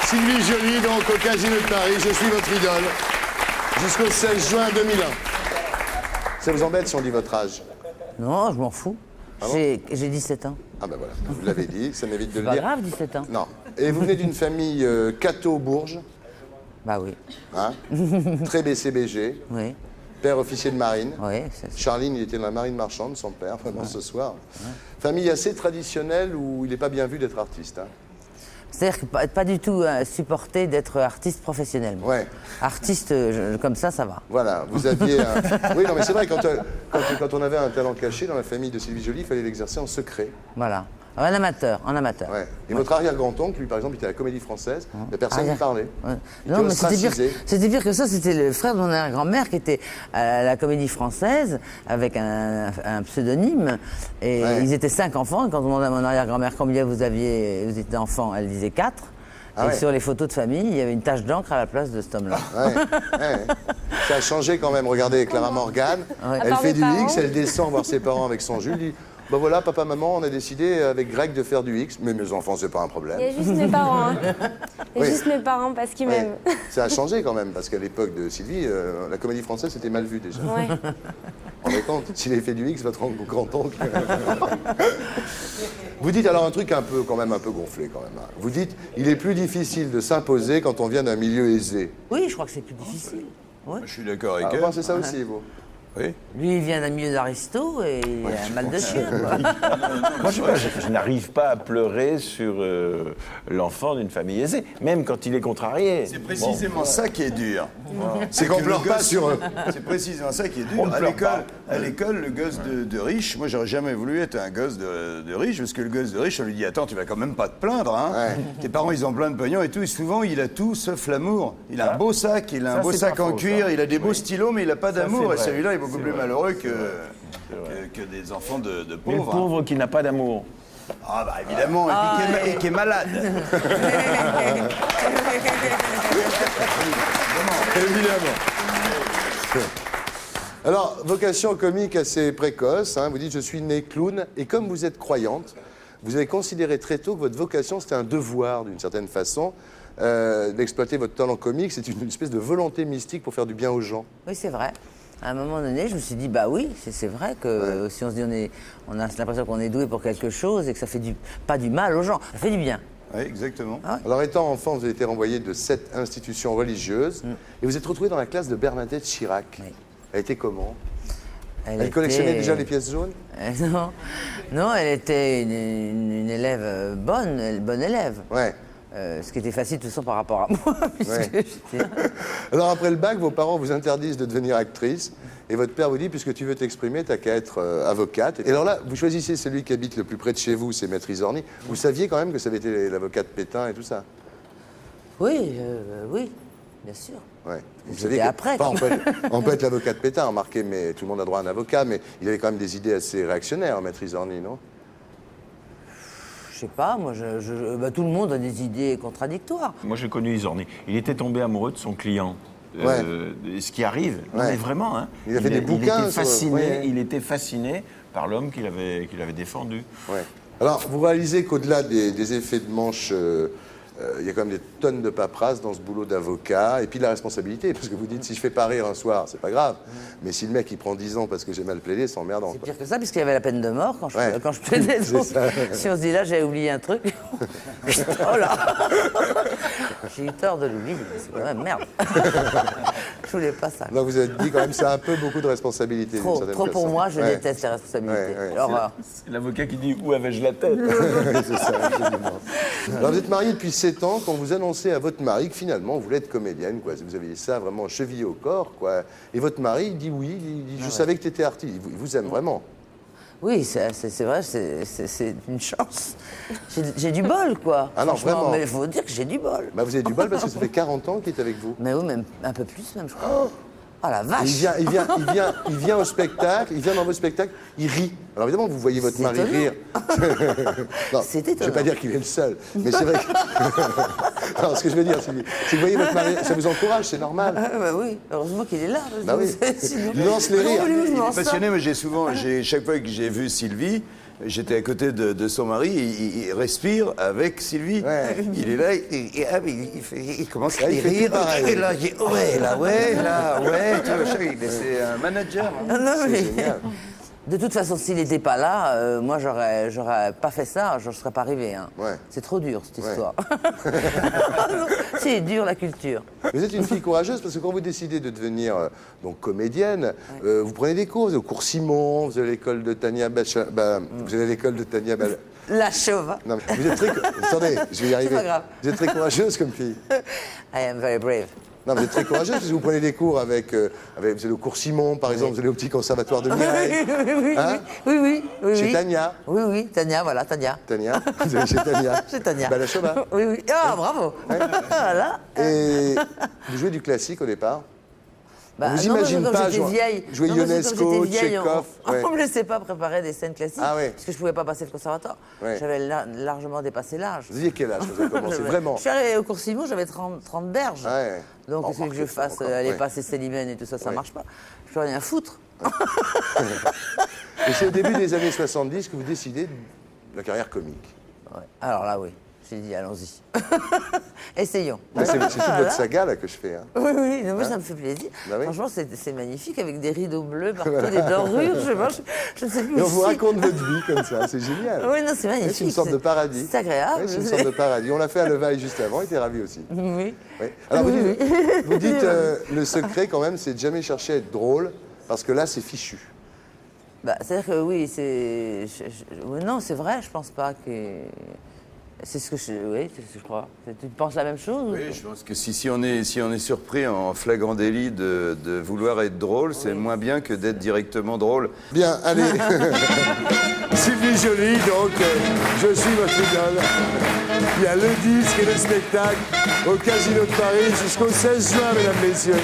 Sylvie Joly, donc au Casino de Paris, je suis votre idole. Jusqu'au 16 juin 2001. Ça vous embête si on dit votre âge? Non, je m'en fous. Ah bon? J'ai 17 ans. Ah ben voilà, vous l'avez dit, ça m'évite de le Pas dire. grave, 17 ans. Non. Et vous venez d'une famille catho-bourge, Bah oui. hein, très BCBG, Oui. père officier de marine. Oui. Charline, il était dans la marine marchande, son père, vraiment ce soir. Famille assez traditionnelle où il n'est pas bien vu d'être artiste. Hein. C'est-à-dire que pas du tout supporté d'être artiste professionnel. moi. Ouais. Artiste, comme ça va. Voilà, vous aviez un... Oui, non, mais c'est vrai, quand on avait un talent caché dans la famille de Sylvie Joly, il fallait l'exercer en secret. Voilà. En amateur. Ouais. Et votre arrière-grand-oncle, lui, par exemple, il était à la Comédie Française, mais personne ne parlait. Ouais. Il Non, était mais ostracisé. c'était pire que ça. C'était le frère de mon arrière-grand-mère qui était à la Comédie Française avec un pseudonyme. Et Ouais. ils étaient 5 enfants. Et quand on demandait à mon arrière-grand-mère combien vous étiez enfants, elle disait 4. Ah et ouais. sur les photos de famille, il y avait une tache d'encre à la place de cet homme-là. Ouais. Ça a changé quand même. Regardez Clara Morgan, Ouais. elle À part fait mes du parents. X, elle descend voir ses parents avec son Jules, dit bah voilà, papa, maman, on a décidé avec Greg de faire du X, mais mes enfants, c'est pas un problème. Il y a juste mes parents. Hein. Il y a Oui. juste mes parents parce qu'ils Ouais. m'aiment. Ça a changé quand même, parce qu'à l'époque de Sylvie, la comédie française c'était mal vu déjà. Ouais. Vous vous rendez compte? S'il avait fait du X, votre grand-oncle. Vous dites alors un truc quand même un peu gonflé quand même. Hein. Vous dites, il est plus difficile de s'imposer quand on vient d'un milieu aisé. Oui, je crois que c'est plus difficile. Ouais. Je suis d'accord avec Ah, vous elle. pensez ça aussi, vous? Oui. Lui, il vient d'un milieu d'aristo et il a un mal de chien. quoi. Moi, je n'arrive pas à pleurer sur l'enfant d'une famille aisée, même quand il est contrarié. C'est précisément ça qui est dur. C'est qu'on pleure pas sur eux. C'est précisément ça qui est On dur. ne À pleure l'école, pas. à l'école, le gosse de riche, moi j'aurais jamais voulu être un gosse de riche, parce que le gosse de riche, on lui dit attends, tu vas quand même pas te plaindre, hein. Ouais. Tes parents ils ont plein de pognon et tout, et souvent il a tout sauf l'amour. Il a un beau sac, il a un Ça, beau c'est sac pas en faux, cuir, ça. il a des beaux stylos, mais il a pas Ça, d'amour, c'est et vrai. celui-là est beaucoup C'est plus vrai. malheureux vrai. que des enfants de Mais le pauvres. hein. pauvre qui n'a pas d'amour. Ah bah évidemment, et qui est malade. Évidemment. Alors, vocation comique assez précoce, hein, vous dites je suis né clown, et comme vous êtes croyante, vous avez considéré très tôt que votre vocation c'était un devoir d'une certaine façon, d'exploiter votre talent comique, c'est une espèce de volonté mystique pour faire du bien aux gens. Oui, c'est vrai. À un moment donné, je me suis dit, bah oui, c'est vrai que si on se dit on a l'impression qu'on est doué pour quelque chose et que ça fait pas du mal aux gens, ça fait du bien. Oui, exactement. Alors, étant enfant, vous avez été renvoyé de 7 institutions religieuses, et vous êtes retrouvé dans la classe de Bernadette Chirac. Oui. Elle était comment? Elle était- collectionnait déjà les pièces jaunes? Non, elle était une élève bonne élève. Ouais. Ce qui était facile de toute façon par rapport à moi, puisque Ouais. j'étais... Alors après le bac, vos parents vous interdisent de devenir actrice et votre père vous dit, puisque tu veux t'exprimer, t'as qu'à être avocate. Et alors là, vous choisissez celui qui habite le plus près de chez vous, c'est Maître Isorni. Vous saviez quand même que ça avait été l'avocat de Pétain et tout ça? Oui, oui, bien sûr. Ouais. Vous C'était que- après, enfin, quoi. on peut être l'avocat de Pétain, remarquez, mais tout le monde a droit à un avocat, mais il avait quand même des idées assez réactionnaires, Maître Isorni, non? Je sais pas, moi, bah, tout le monde a des idées contradictoires. Moi, j'ai connu Isorni. Il était tombé amoureux de son client. Ce qui arrive, non, Ouais. mais vraiment. Hein. Il a fait des bouquins était sur- fasciné, ouais. il était fasciné par l'homme qu'il avait défendu. Ouais. Alors, vous réalisez qu'au-delà des effets de manche, il y a quand même des tonnes de paperasse dans ce boulot d'avocat, et puis la responsabilité, parce que vous dites, si je fais pas rire un soir, c'est pas grave, mais si le mec il prend 10 ans parce que j'ai mal plaidé, c'est emmerdant. C'est quoi. pire que ça, puisqu'il y avait la peine de mort quand Ouais. je plaidais. C'est Donc, ça. si on se dit là, j'ai oublié un truc. Oh là J'ai eu tort de l'oublier, c'est quand même merde. Je voulais pas ça. Donc vous avez dit quand même, c'est un peu beaucoup de responsabilité. d'une Trop certaine pour façon. moi, je Ouais. déteste les responsabilités. Ouais, ouais. L'horreur. C'est l'avocat qui dit où avais-je la tête. Oui, c'est ça, absolument. Alors vous êtes marié depuis 7 ans, quand vous annoncez à votre mari que finalement vous voulez être comédienne, quoi. Vous aviez ça vraiment chevillé au corps, quoi. Et votre mari, il dit oui, il dit, je savais que tu étais artiste, il vous aime vraiment. Oui, c'est vrai, c'est une chance. J'ai du bol, quoi. Ah non, Franchement, vraiment. mais il faut dire que j'ai du bol. Bah, vous avez du bol parce que ça fait 40 ans qu'il est avec vous. Mais oui, même un peu plus, même, je crois. Oh la Et vache il vient au spectacle, il vient dans vos spectacles, il rit. Alors évidemment, vous voyez votre C'est mari étonnant. rire. Non, C'est je ne vais étonnant. pas dire qu'il est le seul, mais c'est vrai que... Non, ce que je veux dire, c'est que vous voyez votre mari, ça vous encourage, c'est normal. Ah, bah oui, heureusement qu'il est là. Bah oui. Sinon- Il lance les rires. Non, lui, je Il m'en est passionné, sors. mais chaque fois que j'ai vu Sylvie, J'étais à côté de son mari, il respire avec Sylvie. Ouais. Il est là, il commence à il fait rire. tout pareil. Et là, il dit ouais, tu vois, c'est un manager. hein. Ah, non, C'est mais- génial. De toute façon, s'il n'était pas là, moi, j'aurais pas fait ça, je ne serais pas arrivé. Hein. Ouais. C'est trop dur, cette Ouais. histoire. C'est dur, la culture. Vous êtes une fille courageuse parce que quand vous décidez de devenir donc comédienne, vous prenez des cours, vous allez au cours Simon, vous allez à l'école de Tania vous allez à l'école de Tania La chauve. Non, mais vous êtes très... Attendez, je vais y arriver. pas grave. Vous êtes très courageuse comme fille. I am very brave. Non, vous êtes très courageuse parce que vous prenez des cours avec vous allez au cours Simon, par exemple, vous allez au petit conservatoire de Mireille. Hein Oui. Chez Tania. Oui, Tania, voilà, Tania. Tania, vous allez chez Tania. Chez Tania. Bah, la Chauva. Oui. Ah, bravo. Voilà. Et vous jouez du classique au départ. Bah, vous non, parce que imaginez comme pas j'étais vieille. jouer Non, parce que comme Ionesco, j'étais vieille, Tchekhov. Ouais. On me laissait pas préparer des scènes classiques. Ah ouais. Parce que je pouvais pas passer le conservatoire. Ouais. J'avais largement dépassé l'âge. Vous aviez quel âge quand vous avez commencé Vraiment. Je suis allée au cours Simon, j'avais 30 berges. Ouais. Donc, Oh, qu'est-ce que je remarquez, fasse encore, Aller ouais. passer Célimène et tout ça, ça Ouais. marche pas. Je peux rien foutre. Et c'est au début des années 70 que vous décidez de la carrière comique. Ouais. Alors là, oui. J'ai dit, allons-y. Essayons. Là, c'est toute Voilà. votre saga là, que je fais. Hein. Oui, non, mais ça me fait plaisir. Bah oui. Franchement, c'est magnifique avec des rideaux bleus partout, des dorures, je sais pas, je ne sais plus Et on où vous c'est. raconte votre vie comme ça, c'est génial. Oui, non, c'est magnifique. C'est une sorte de paradis. C'est agréable. Ouais, c'est une sorte de paradis. On l'a fait à Levaille juste avant, il était ravi aussi. Oui. Oui. Alors vous dites le secret quand même, c'est de jamais chercher à être drôle, parce que là c'est fichu. Bah, c'est-à-dire que oui, non, c'est vrai, je pense pas que. C'est ce que oui, c'est ce que je crois. Tu penses la même chose ou- Oui, je pense que si on est surpris en flagrant délit de vouloir être drôle, c'est moins bien que d'être directement drôle. Bien, allez. Sylvie Joly, donc, je suis votre idole. Il y a le disque et le spectacle au Casino de Paris jusqu'au 16 juin, mesdames, messieurs.